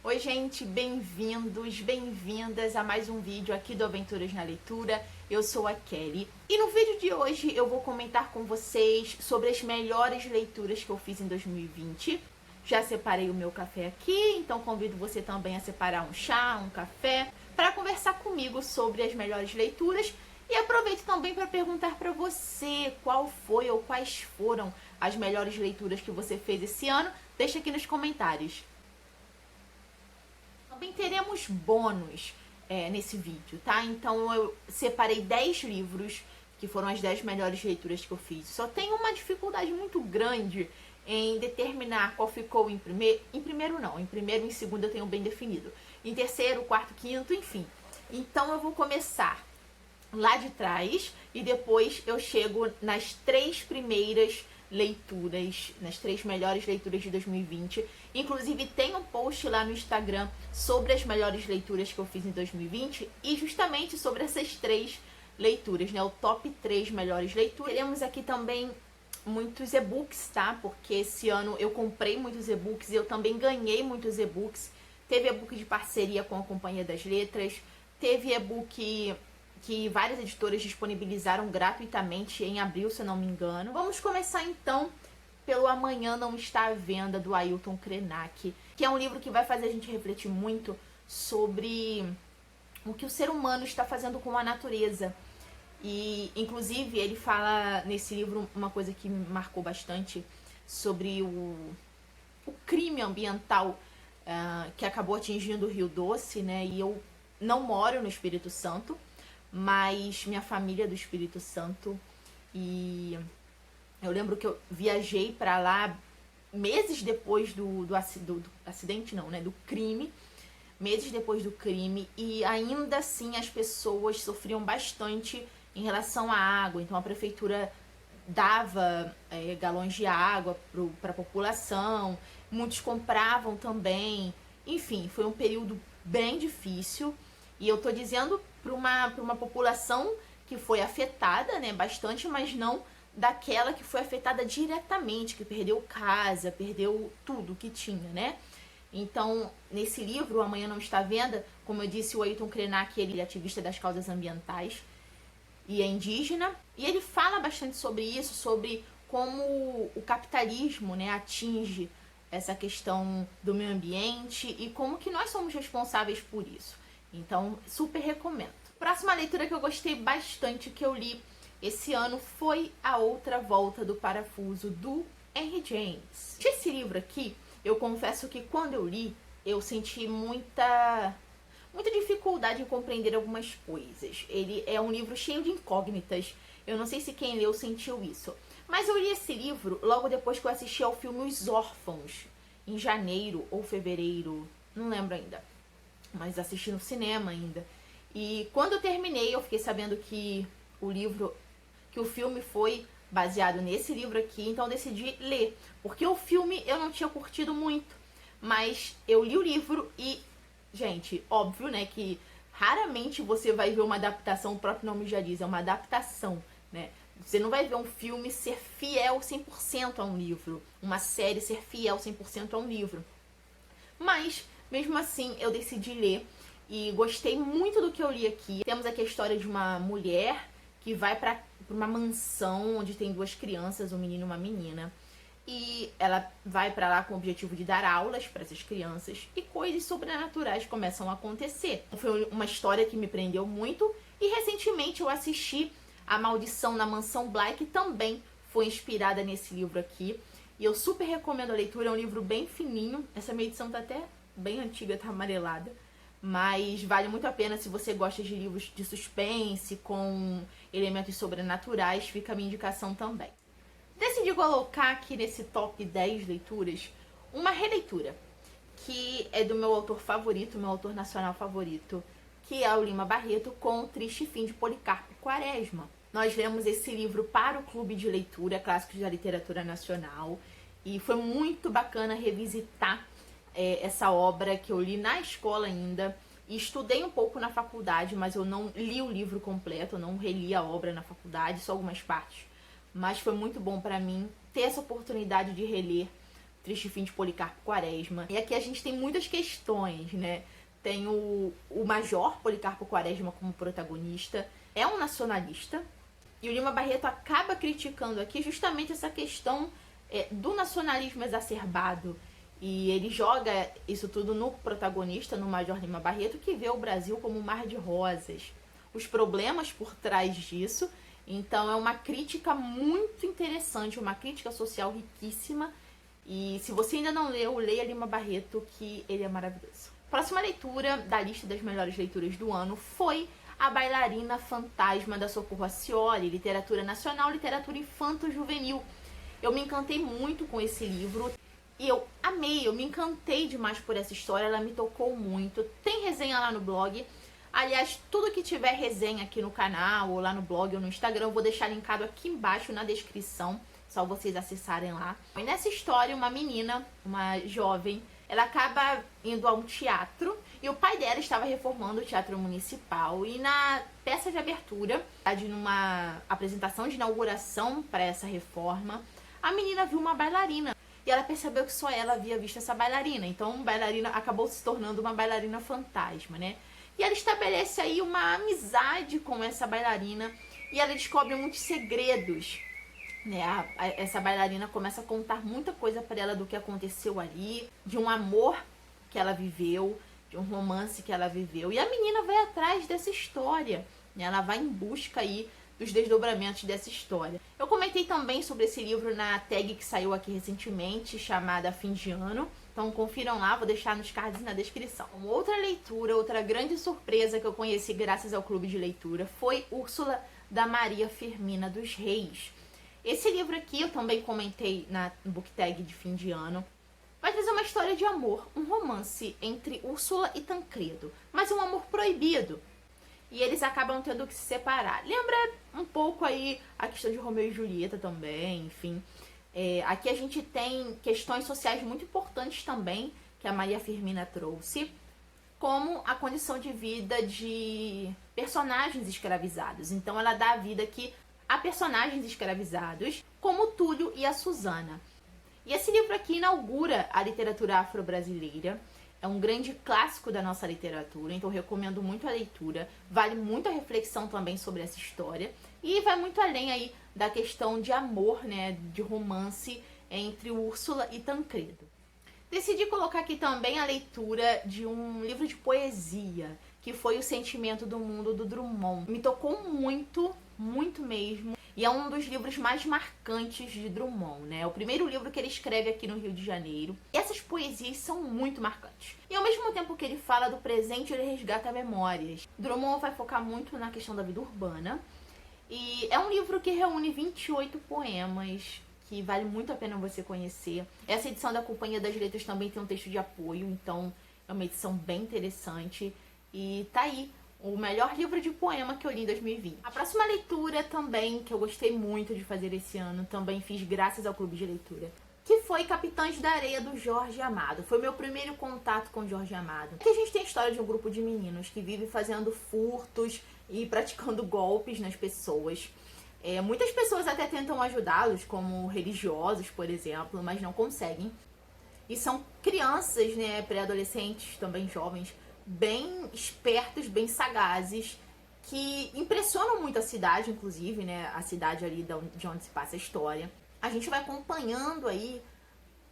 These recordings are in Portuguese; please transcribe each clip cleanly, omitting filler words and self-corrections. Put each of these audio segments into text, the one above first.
Oi gente, bem-vindos, bem-vindas a mais um vídeo aqui do Aventuras na Leitura. Eu sou a Kelly e no vídeo de hoje eu vou comentar com vocês sobre as melhores leituras que eu fiz em 2020. Já separei o meu café aqui, então convido você também a separar um chá, um café, para conversar comigo sobre as melhores leituras. E aproveito também para perguntar para você qual foi ou quais foram as melhores leituras que você fez esse ano. Deixa aqui nos comentários. Também teremos bônus nesse vídeo, tá? Então eu separei 10 livros que foram as 10 melhores leituras que eu fiz. Só tenho uma dificuldade muito grande em determinar qual ficou em primeiro. Em primeiro não, em primeiro e em segundo eu tenho bem definido. Em terceiro, quarto, quinto, enfim. Então eu vou começar lá de trás e depois eu chego nas 3 primeiras leituras, nas 3 melhores leituras de 2020. Inclusive tem um post lá no Instagram sobre as melhores leituras que eu fiz em 2020 e justamente sobre essas 3 leituras, né? O top 3 melhores leituras. Teremos aqui também muitos e-books, tá? Porque esse ano eu comprei muitos e-books e eu também ganhei muitos e-books. Teve e-book de parceria com a Companhia das Letras, teve e-book que várias editoras disponibilizaram gratuitamente em abril, se eu não me engano. Vamos começar então pelo Amanhã Não Está à Venda, do Ailton Krenak, que é um livro que vai fazer a gente refletir muito sobre o que o ser humano está fazendo com a natureza. E, inclusive, ele fala nesse livro uma coisa que me marcou bastante sobre o crime ambiental que acabou atingindo o Rio Doce, né? E eu não moro no Espírito Santo, mas minha família é do Espírito Santo e eu lembro que eu viajei para lá meses depois do acidente, não, né? Do crime, meses depois do crime, e ainda assim as pessoas sofriam bastante em relação à água. Então a prefeitura dava galões de água para a população, muitos compravam também. Enfim, foi um período bem difícil e eu tô dizendo para uma população que foi afetada, né, bastante, mas não daquela que foi afetada diretamente, que perdeu casa, perdeu tudo que tinha, né? Então, nesse livro, Amanhã Não Está à Venda, como eu disse, o Ailton Krenak, ele é ativista das causas ambientais e é indígena, e ele fala bastante sobre isso, sobre como o capitalismo, né, atinge essa questão do meio ambiente e como que nós somos responsáveis por isso. Então, super recomendo. Próxima leitura que eu gostei bastante, que eu li esse ano, foi A Outra Volta do Parafuso, do Henry James. Esse livro aqui, eu confesso que quando eu li, eu senti muita dificuldade em compreender algumas coisas. Ele é um livro cheio de incógnitas. Eu não sei se quem leu sentiu isso. Mas eu li esse livro logo depois que eu assisti ao filme Os Órfãos, em janeiro ou fevereiro, não lembro ainda. Mas assisti no cinema ainda. E quando eu terminei, eu fiquei sabendo que o filme foi baseado nesse livro aqui, então eu decidi ler. Porque o filme eu não tinha curtido muito, mas eu li o livro e, gente, óbvio, né, que raramente você vai ver uma adaptação, o próprio nome já diz, é uma adaptação, né? Você não vai ver um filme ser fiel 100% a um livro, uma série ser fiel 100% a um livro. Mas, mesmo assim, eu decidi ler e gostei muito do que eu li aqui. Temos aqui a história de uma mulher que vai para uma mansão onde tem 2 crianças, um menino e uma menina. E ela vai para lá com o objetivo de dar aulas para essas crianças e coisas sobrenaturais começam a acontecer. Foi uma história que me prendeu muito e recentemente eu assisti A Maldição na Mansão Bly, que também foi inspirada nesse livro aqui. E eu super recomendo a leitura, é um livro bem fininho. Essa minha edição tá até bem antiga, tá amarelada. Mas vale muito a pena se você gosta de livros de suspense, com elementos sobrenaturais, fica a minha indicação também. Decidi colocar aqui nesse top 10 leituras uma releitura, que é do meu autor favorito, meu autor nacional favorito, que é o Lima Barreto, com O Triste Fim de Policarpo Quaresma. Nós lemos esse livro para o Clube de Leitura Clássicos da Literatura Nacional e foi muito bacana revisitar essa obra que eu li na escola ainda e estudei um pouco na faculdade, mas eu não li o livro completo, eu não reli a obra na faculdade, só algumas partes. Mas foi muito bom para mim ter essa oportunidade de reler Triste Fim de Policarpo Quaresma. E aqui a gente tem muitas questões, né? Tem o Major Policarpo Quaresma como protagonista, é um nacionalista, e o Lima Barreto acaba criticando aqui justamente essa questão do nacionalismo exacerbado. E ele joga isso tudo no protagonista, no Major Lima Barreto, que vê o Brasil como um mar de rosas. Os problemas por trás disso. Então é uma crítica muito interessante, uma crítica social riquíssima. E se você ainda não leu, leia Lima Barreto, que ele é maravilhoso. Próxima leitura da lista das melhores leituras do ano foi A Bailarina Fantasma, da Socorro Acioli, literatura nacional, literatura infanto-juvenil. Eu me encantei muito com esse livro e eu amei, eu me encantei demais por essa história, ela me tocou muito. Tem resenha lá no blog. Aliás, tudo que tiver resenha aqui no canal, ou lá no blog, ou no Instagram, eu vou deixar linkado aqui embaixo na descrição, só vocês acessarem lá. E nessa história, uma menina, uma jovem, ela acaba indo a um teatro, e o pai dela estava reformando o teatro municipal, e na peça de abertura, numa apresentação de inauguração para essa reforma, a menina viu uma bailarina. E ela percebeu que só ela havia visto essa bailarina. Então, a bailarina acabou se tornando uma bailarina fantasma, né? E ela estabelece aí uma amizade com essa bailarina. E ela descobre muitos segredos, né? Essa bailarina começa a contar muita coisa para ela do que aconteceu ali, de um amor que ela viveu, de um romance que ela viveu. E a menina vai atrás dessa história, né? Ela vai em busca aí dos desdobramentos dessa história. Eu comentei também sobre esse livro na tag que saiu aqui recentemente, chamada Fim de Ano. Então confiram lá, vou deixar nos cards e na descrição. Outra leitura, outra grande surpresa que eu conheci graças ao clube de leitura foi Úrsula, da Maria Firmina dos Reis. Esse livro aqui eu também comentei na book tag de Fim de Ano. Vai trazer uma história de amor, um romance entre Úrsula e Tancredo, mas um amor proibido. E eles acabam tendo que se separar. Lembra um pouco aí a questão de Romeu e Julieta também, enfim. Aqui a gente tem questões sociais muito importantes também, que a Maria Firmina trouxe, como a condição de vida de personagens escravizados. Então ela dá a vida aqui a personagens escravizados, como o Túlio e a Susana. E esse livro aqui inaugura a literatura afro-brasileira. É um grande clássico da nossa literatura, então eu recomendo muito a leitura. Vale muito a reflexão também sobre essa história. E vai muito além aí da questão de amor, né, de romance entre Úrsula e Tancredo. Decidi colocar aqui também a leitura de um livro de poesia, que foi O Sentimento do Mundo, do Drummond. Me tocou muito, muito mesmo. E é um dos livros mais marcantes de Drummond, né? É o primeiro livro que ele escreve aqui no Rio de Janeiro. E essas poesias são muito marcantes. E ao mesmo tempo que ele fala do presente, ele resgata memórias. Drummond vai focar muito na questão da vida urbana. E é um livro que reúne 28 poemas, que vale muito a pena você conhecer. Essa edição da Companhia das Letras também tem um texto de apoio, então é uma edição bem interessante. E tá aí o melhor livro de poema que eu li em 2020. A próxima leitura também, que eu gostei muito de fazer esse ano, também fiz graças ao clube de leitura, que foi Capitães da Areia, do Jorge Amado. Foi meu primeiro contato com Jorge Amado. Aqui a gente tem a história de um grupo de meninos que vive fazendo furtos e praticando golpes nas pessoas. Muitas pessoas até tentam ajudá-los, como religiosos, por exemplo, mas não conseguem. E são crianças, né, pré-adolescentes, também jovens, bem espertos, bem sagazes, que impressionam muito a cidade, inclusive, né, a cidade ali de onde se passa a história. A gente vai acompanhando aí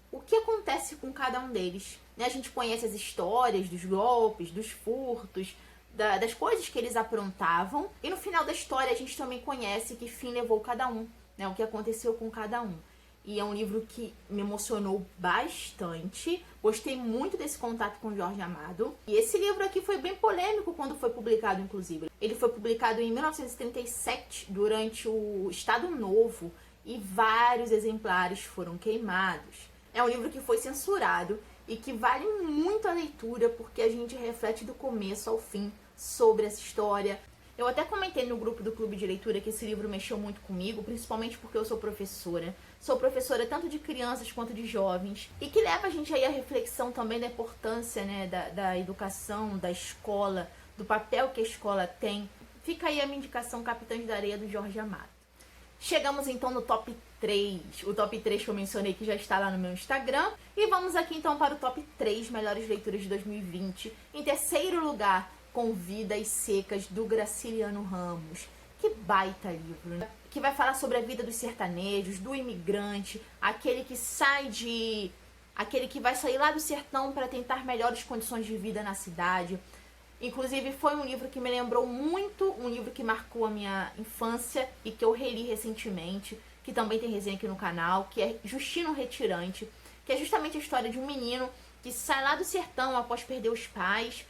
o que acontece com cada um deles, né? A gente conhece as histórias dos golpes, dos furtos, das coisas que eles aprontavam, e no final da história a gente também conhece que fim levou cada um, né, o que aconteceu com cada um. E é um livro que me emocionou bastante. Gostei muito desse contato com Jorge Amado. E esse livro aqui foi bem polêmico quando foi publicado, inclusive. Ele foi publicado em 1937, durante o Estado Novo, e vários exemplares foram queimados. É um livro que foi censurado e que vale muito a leitura, porque a gente reflete do começo ao fim sobre essa história. Eu até comentei no grupo do Clube de Leitura que esse livro mexeu muito comigo, principalmente porque eu sou professora. Sou professora tanto de crianças quanto de jovens, e que leva a gente aí à reflexão também da importância, né, da educação, da escola, do papel que a escola tem. Fica aí a minha indicação, Capitães da Areia, do Jorge Amado. Chegamos então no top 3, o top 3 que eu mencionei que já está lá no meu Instagram. E vamos aqui então para o top 3 melhores leituras de 2020. Em terceiro lugar, Com Vidas Secas, do Graciliano Ramos. Que baita livro, né? Que vai falar sobre a vida dos sertanejos, do imigrante, aquele que vai sair lá do sertão para tentar melhores condições de vida na cidade. Inclusive foi um livro que me lembrou muito, um livro que marcou a minha infância e que eu reli recentemente, que também tem resenha aqui no canal, que é Justino Retirante, que é justamente a história de um menino que sai lá do sertão após perder os pais.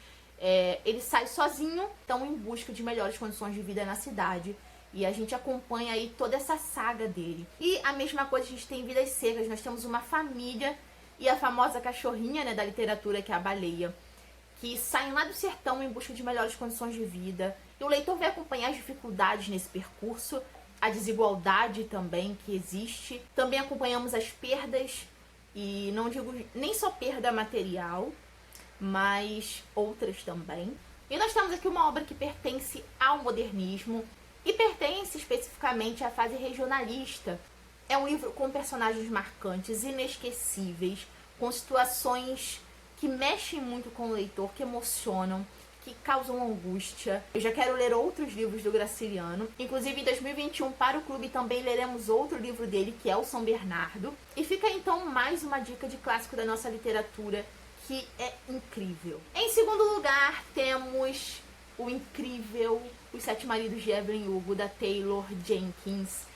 Ele sai sozinho, então em busca de melhores condições de vida na cidade. E a gente acompanha aí toda essa saga dele. E a mesma coisa a gente tem em Vidas Secas, nós temos uma família e a famosa cachorrinha, né, da literatura, que é a baleia, que saem lá do sertão em busca de melhores condições de vida. E o leitor vai acompanhar as dificuldades nesse percurso, a desigualdade também que existe. Também acompanhamos as perdas, e não digo nem só perda material, mas outras também. E nós temos aqui uma obra que pertence ao modernismo e pertence especificamente à fase regionalista. É um livro com personagens marcantes, inesquecíveis, com situações que mexem muito com o leitor, que emocionam, que causam angústia. Eu já quero ler outros livros do Graciliano. Inclusive, em 2021, para o clube, também leremos outro livro dele, que é o São Bernardo. E fica, então, mais uma dica de clássico da nossa literatura, que é incrível. Em segundo lugar, temos o incrível Os Sete Maridos de Evelyn Hugo, da Taylor Jenkins,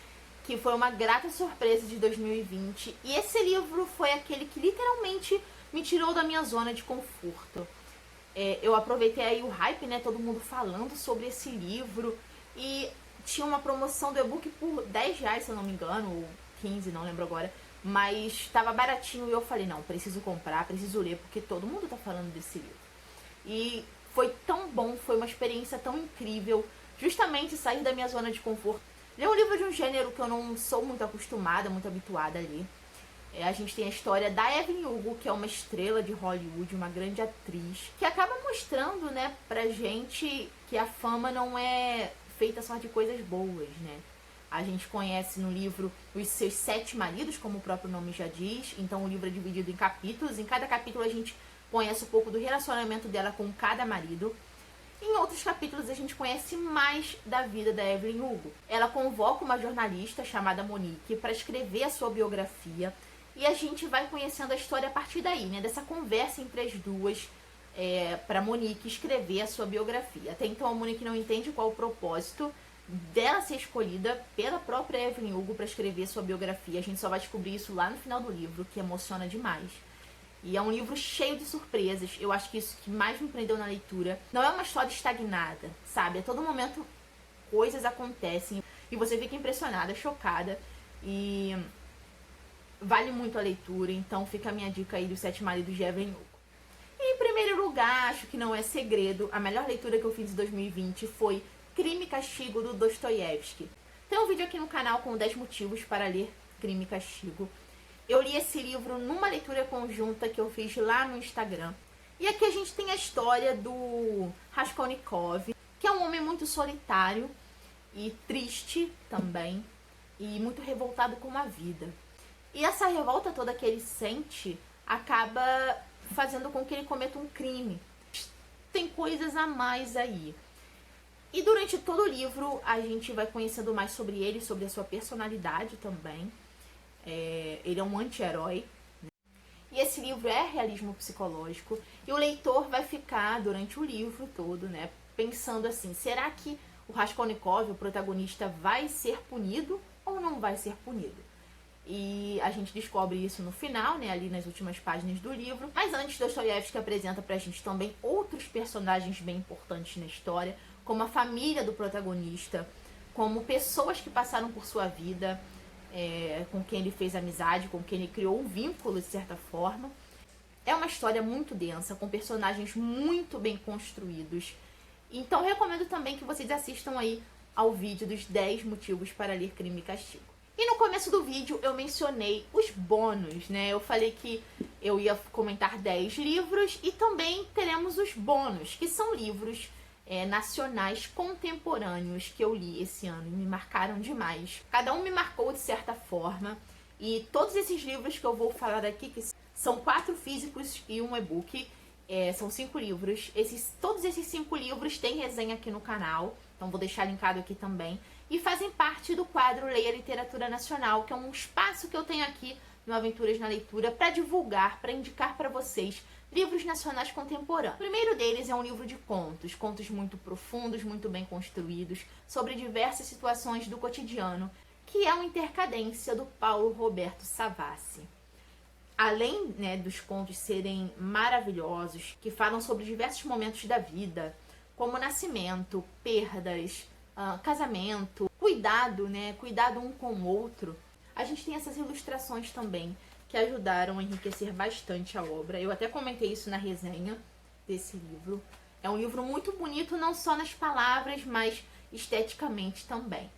que foi uma grata surpresa de 2020. E esse livro foi aquele que literalmente me tirou da minha zona de conforto. Eu aproveitei aí o hype, né? Todo mundo falando sobre esse livro. E tinha uma promoção do e-book por R$10, se eu não me engano, ou 15, não lembro agora. Mas estava baratinho e eu falei, não, preciso comprar, preciso ler, porque todo mundo tá falando desse livro. E foi tão bom, foi uma experiência tão incrível, justamente sair da minha zona de conforto. Ler um livro de um gênero que eu não sou muito acostumada, muito habituada a ler. A gente tem a história da Evelyn Hugo, que é uma estrela de Hollywood, uma grande atriz, que acaba mostrando, né, pra gente que a fama não é feita só de coisas boas, né? A gente conhece no livro os seus 7 maridos, como o próprio nome já diz. Então o livro é dividido em capítulos. Em cada capítulo a gente conhece um pouco do relacionamento dela com cada marido. Em outros capítulos a gente conhece mais da vida da Evelyn Hugo. Ela convoca uma jornalista chamada Monique para escrever a sua biografia. E a gente vai conhecendo a história a partir daí, né? Dessa conversa entre as duas, para Monique escrever a sua biografia. Até então a Monique não entende qual o propósito dela ser escolhida pela própria Evelyn Hugo para escrever sua biografia. A gente só vai descobrir isso lá no final do livro, que emociona demais. E é um livro cheio de surpresas. Eu acho que isso que mais me prendeu na leitura. Não é uma história estagnada, sabe? A todo momento coisas acontecem e você fica impressionada, chocada. E vale muito a leitura, então fica a minha dica aí dos 7 Maridos de Evelyn Hugo. E em primeiro lugar, acho que não é segredo, a melhor leitura que eu fiz em 2020 foi Crime e Castigo, do Dostoiévski. Tem um vídeo aqui no canal com 10 motivos para ler Crime e Castigo. Eu li esse livro numa leitura conjunta que eu fiz lá no Instagram. E aqui a gente tem a história do Raskolnikov, que é um homem muito solitário e triste também, e muito revoltado com a vida. E essa revolta toda que ele sente acaba fazendo com que ele cometa um crime. Tem coisas a mais aí. E durante todo o livro a gente vai conhecendo mais sobre ele, sobre a sua personalidade também. Ele é um anti-herói. Né? E esse livro é realismo psicológico. E o leitor vai ficar durante o livro todo, né, pensando assim, será que o Raskolnikov, o protagonista, vai ser punido ou não vai ser punido? E a gente descobre isso no final, né, ali nas últimas páginas do livro. Mas antes, Dostoiévski apresenta pra gente também outros personagens bem importantes na história, como a família do protagonista, como pessoas que passaram por sua vida, com quem ele fez amizade, com quem ele criou um vínculo de certa forma. É uma história muito densa, com personagens muito bem construídos. Então recomendo também que vocês assistam aí ao vídeo dos 10 motivos para ler Crime e Castigo. E no começo do vídeo eu mencionei os bônus, né? Eu falei que eu ia comentar 10 livros e também teremos os bônus, que são livros nacionais contemporâneos que eu li esse ano e me marcaram demais. Cada um me marcou de certa forma, e todos esses livros que eu vou falar aqui, que são 4 físicos e um e-book, são 5 livros. Todos esses 5 livros têm resenha aqui no canal, então vou deixar linkado aqui também, e fazem parte do quadro Leia Literatura Nacional, que é um espaço que eu tenho aqui no Aventuras na Leitura para divulgar, para indicar para vocês livros nacionais contemporâneos. O primeiro deles é um livro de contos muito profundos, muito bem construídos, sobre diversas situações do cotidiano, que é uma Intercadência, do Paulo Roberto Savassi. Além, dos contos serem maravilhosos, que falam sobre diversos momentos da vida, como nascimento, perdas, casamento, cuidado um com o outro, a gente tem essas ilustrações também, que ajudaram a enriquecer bastante a obra. Eu até comentei isso na resenha desse livro. É um livro muito bonito, não só nas palavras, mas esteticamente também.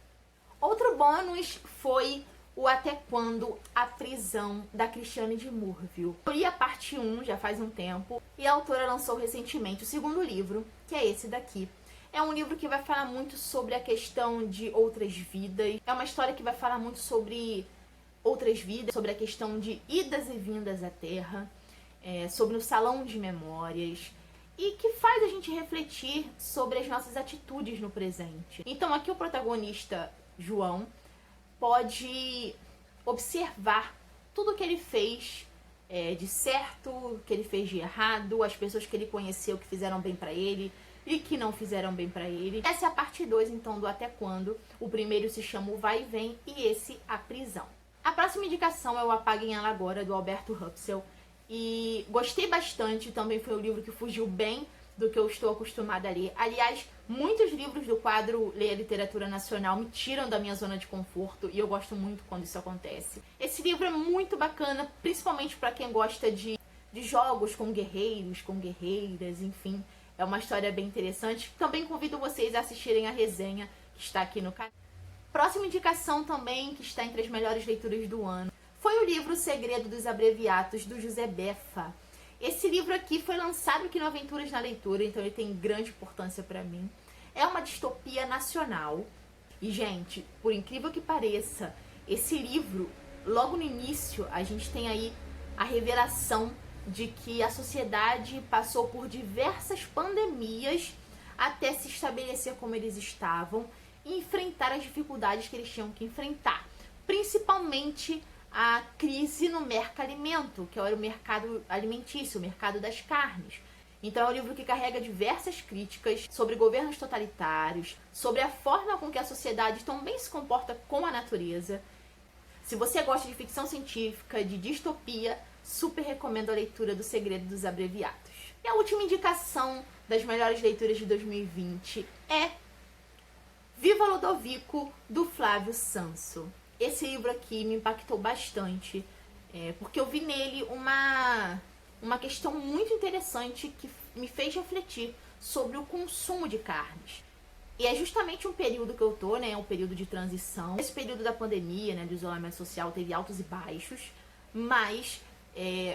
Outro bônus foi o Até Quando? A Prisão, da Cristiane de Mourville. Eu li a parte 1 já faz um tempo, e a autora lançou recentemente o segundo livro, que é esse daqui. É um livro que vai falar muito sobre a questão de outras vidas. É uma história que vai falar muito sobre outras vidas, sobre a questão de idas e vindas à Terra, sobre o salão de memórias, e que faz a gente refletir sobre as nossas atitudes no presente. Então aqui o protagonista, João, pode observar tudo que ele fez de certo, que ele fez de errado, as pessoas que ele conheceu que fizeram bem pra ele e que não fizeram bem pra ele. Essa é a parte 2, então, do Até Quando. O primeiro se chama O Vai e Vem e esse, A Prisão. A próxima indicação é o Apaguem Ela Agora, do Alberto Hupsel. E gostei bastante, também foi um livro que fugiu bem do que eu estou acostumada a ler. Aliás, muitos livros do quadro Leia Literatura Nacional me tiram da minha zona de conforto, e eu gosto muito quando isso acontece. Esse livro é muito bacana, principalmente para quem gosta de jogos com guerreiros, com guerreiras, enfim. É uma história bem interessante. Também convido vocês a assistirem a resenha que está aqui no canal. Próxima indicação também, que está entre as melhores leituras do ano, foi o livro O Segredo dos Abreviatos, do José Beffa. Esse livro aqui foi lançado aqui no Aventuras na Leitura, então ele tem grande importância para mim. É uma distopia nacional. E, gente, por incrível que pareça, esse livro, logo no início, a gente tem aí a revelação de que a sociedade passou por diversas pandemias até se estabelecer como eles estavam e enfrentar as dificuldades que eles tinham que enfrentar. Principalmente a crise no mercalimento, que era o mercado alimentício, o mercado das carnes. Então é um livro que carrega diversas críticas sobre governos totalitários, sobre a forma com que a sociedade também se comporta com a natureza. Se você gosta de ficção científica, de distopia, super recomendo a leitura do Segredo dos Abreviatos. E a última indicação das melhores leituras de 2020 é Viva Ludovico, do Flávio Sanso. Esse livro aqui me impactou bastante, porque eu vi nele uma questão muito interessante que me fez refletir sobre o consumo de carnes. E é justamente um período que eu tô, um período de transição. Esse período da pandemia, do isolamento social, teve altos e baixos, mas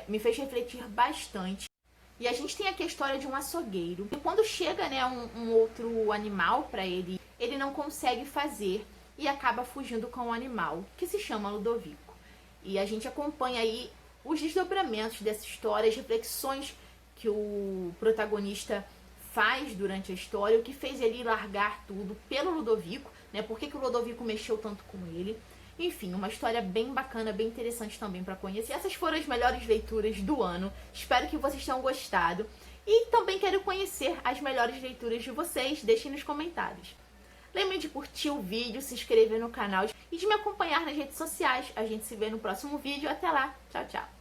me fez refletir bastante. E a gente tem aqui a história de um açougueiro. E quando chega um outro animal para ele, ele não consegue fazer e acaba fugindo com o animal, que se chama Ludovico. E a gente acompanha aí os desdobramentos dessa história, as reflexões que o protagonista faz durante a história, o que fez ele largar tudo pelo Ludovico, por que o Ludovico mexeu tanto com ele. Enfim, uma história bem bacana, bem interessante também para conhecer. Essas foram as melhores leituras do ano. Espero que vocês tenham gostado. E também quero conhecer as melhores leituras de vocês. Deixem nos comentários. Lembre de curtir o vídeo, se inscrever no canal e de me acompanhar nas redes sociais. A gente se vê no próximo vídeo. Até lá. Tchau, tchau.